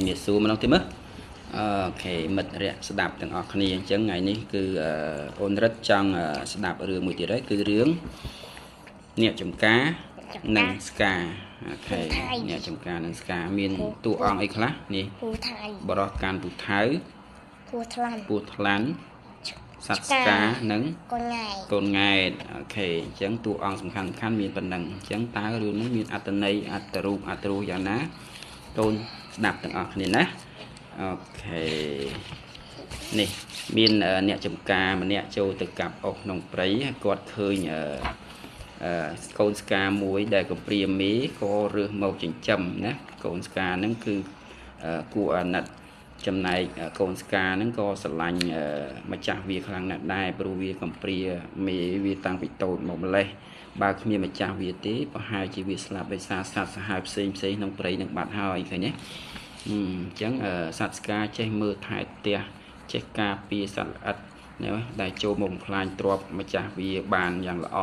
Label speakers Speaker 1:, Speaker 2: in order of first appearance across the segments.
Speaker 1: មានសួរម្ដងទៀតមើលអូខេមិត្តរយៈស្ដាប់ទាំងអស់គ្នាអញ្ចឹងថ្ងៃនេះគឺអូនរិទ្ធចង់ស្ដាប់រឿងមួយទៀតហើយគឺរឿងអ្នកចំការនិងស្កាអូខេអ្នកចំការនិងស្កាមានតួអង្គអីខ្លះនេះបរោះកាន់ពូថៅពូថ្លាន់សត្វស្កានិងកូនង៉ែតអូខេអញ្ចឹងតួអង្គសំខាន់មានប៉ុណ្ណឹងអញ្ចឹងតើរឿងនេះមានអត្ថន័យអត្ថរូបអត្ថរសយ៉ាងណាកូនស្ដាប់ទាំងអស់គ្នាណាអូខេនេះមានអ្នកចំការម្នាក់ចូលទៅកាប់អុសក្នុងព្រៃគាត់ឃើញកូនស្កាមួយដែលកំព្រាមេក៏រើសមកចិញ្ចឹមណាកូនស្កាហ្នឹងគឺគួរអាណិតចំណែកកូនស្កាហ្នឹងក៏ស្រឡាញ់ម្ចាស់វាខ្លាំងណាស់ដែរព្រោះវាកំព្រាមេវាតាំងពីតូចមកម្លេះបើគ្មានម្ចាស់វាទេប្រហែលជាវាស្លាប់ដោយសារសត្វសាហាវផ្សេងក្នុងព្រៃនឹងបាត់ហើយឃើញទេអញ្ចឹងសត្វស្កាចេះមើលថែផ្ទះចេះការពារសត្វល្អិតណាដែលចូលមកបំផ្លាញទ្រព្យម្ចាស់វាបានយ៉ាងល្អ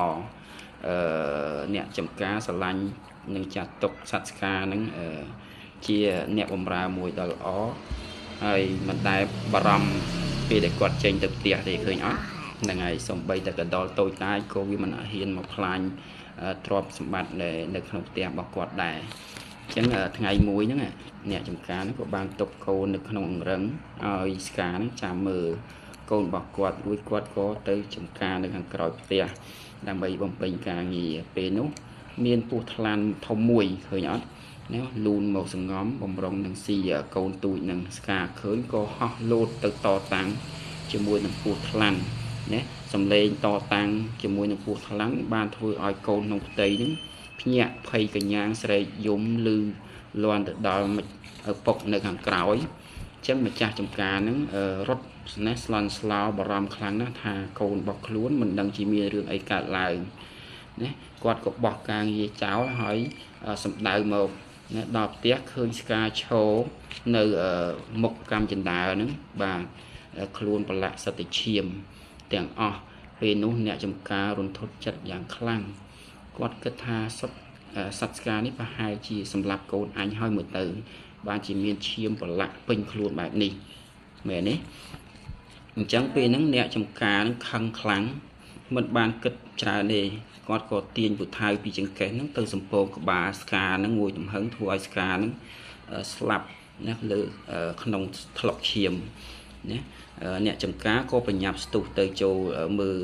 Speaker 1: អ្នកចំការស្រឡាញ់នឹងចាត់ទុកសត្វស្កានឹងជាអ្នកបម្រើមួយដ៏ល្អហើយមិនដែលបារម្ភពេលដែលគាត់ចេញទៅផ្ទះទេឃើញអត់ហ្នឹងហើយសំបីតែកដលតូចតាចក៏វាមិនហ៊ានមកផ្លាញទ្រព្យសម្បត្តិនៅក្នុងផ្ទះរបស់គាត់ដែរអញ្ចឹងថ្ងៃមួយហ្នឹងអ្នកចំការហ្នឹងក៏បានទុកកូននៅក្នុងអង្រឹងឲ្យស្កាហ្នឹងចាំមើលកូនរបស់គាត់រួចគាត់ក៏ទៅចំការនៅខាងក្រោយផ្ទះដើម្បីបំពេញការងារពេលនោះមានពស់ថ្លាន់ធំមួយឃើញអត់ណាលូនមកសងំបំរុងនឹងស៊ីកូនទូចនឹងស្កាឃើញក៏ហោះលោតទៅតតាំងជាមួយនឹងពស់ថ្លាន់ណាសំឡេងតតាំងជាមួយនឹងពស់ថ្លាន់បានធ្វើឲ្យកូនក្នុងផ្ទៃនឹងភ្ញាក់ភ័យកញ្ញាងស្រែកយំឮលាន់ទៅដល់ឪពុកនៅខាងក្រោយអញ្ចឹងម្ចាស់ចំការនឹងរត់ណាស្លន់ស្លោបារម្ភខ្លាំងណាស់ថាកូនរបស់ខ្លួនមិនដឹងជាមានរឿងអីកើតឡើងណាគាត់ក៏បោះការងារចោលហើយសម្ដៅមកណាដល់ផ្ទះឃើញស្កាឈរនៅមុខកម្មចិន្តាហ្នឹងបាទខ្លួនប្រឡាក់សត្វតិឈាមទាំងអស់ពេលនោះអ្នកចំការរន្ធត់ចិត្តយ៉ាងខ្លាំងគាត់គិតថាសត្វស្កានេះប្រហែលជាសម្លាប់កូនអញហើយមើលទៅបានជាមានឈាមប្រឡាក់ពេញខ្លួនបែបនេះមែនទេអញ្ចឹងពេលហ្នឹងអ្នកចំការនឹងខឹងខ្លាំងមិនបានគិតច្រើនទេគាត់ក៏ទាញពូថៅពីចង្កេះហ្នឹងទៅសំពងក្បាលស្កាហ្នឹងមួយទំហឹងធ្វើឲ្យស្កាហ្នឹងស្លាប់ណាលើក្នុងថ្លុកឈាមណាអ្នកចំការក៏ប្រញាប់ស្ទុះទៅចូលមើល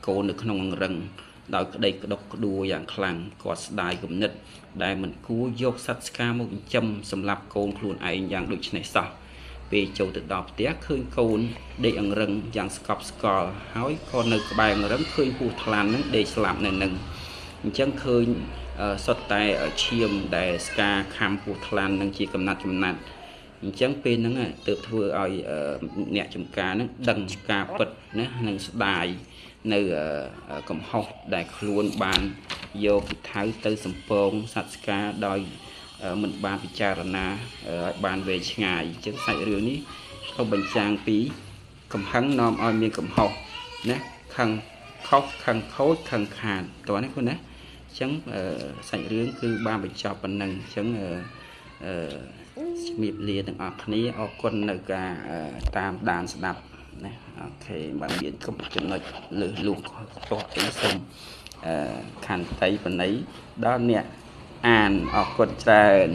Speaker 1: កូននៅក្នុងអង្រឹងដោយក្តីក្តុកក្តួលយ៉ាងខ្លាំងគាត់ស្ដាយគំនិតដែលមិនគួរយកសត្វស្កាមកចិញ្ចឹមសម្រាប់កូនខ្លួនឯងយ៉ាងដូចនេះសោះពេលចូលទៅដល់ផ្ទះឃើញកូនដេកអង្រឹងយ៉ាងស្កប់ស្កល់ហើយក៏នៅក្បែរអង្រឹងឃើញពស់ថ្លាន់នឹងដេកស្លាប់នៅនឹងអញ្ចឹងឃើញសុទ្ធតែឈាមដែលស្កាខំពស់ថ្លាន់នឹងជាកំណាត់អញ្ចឹងពេលហ្នឹងទើបធ្វើឲ្យអ្នកចំការហ្នឹងដឹងការពិតណានឹងស្ដាយនៅកំហុសដែលខ្លួនបានយកពូថៅទៅសំពងសត្វស្កាដោយមិនបានពិចារណាឲ្យបានវែងឆ្ងាយអញ្ចឹងសាច់រឿងនេះក៏បញ្ចាំងពីកំហឹងនាំឲ្យមានកំហុសណាខឹងខុសខឹងខូចខឹងខាតតោះនេះខ្លួនណាអញ្ចឹងសាច់រឿងគឺបានបញ្ចប់ប៉ុណ្ណឹងអញ្ចឹងជំរាបលាទាំងអស់គ្នាអរគុណនៅការតាមដានស្ដាប់ណាអូខេបើមានចំណុចលើសលូកតោះអីសូមខន្តីបណីដល់អ្នកអានអរគុណច្រើន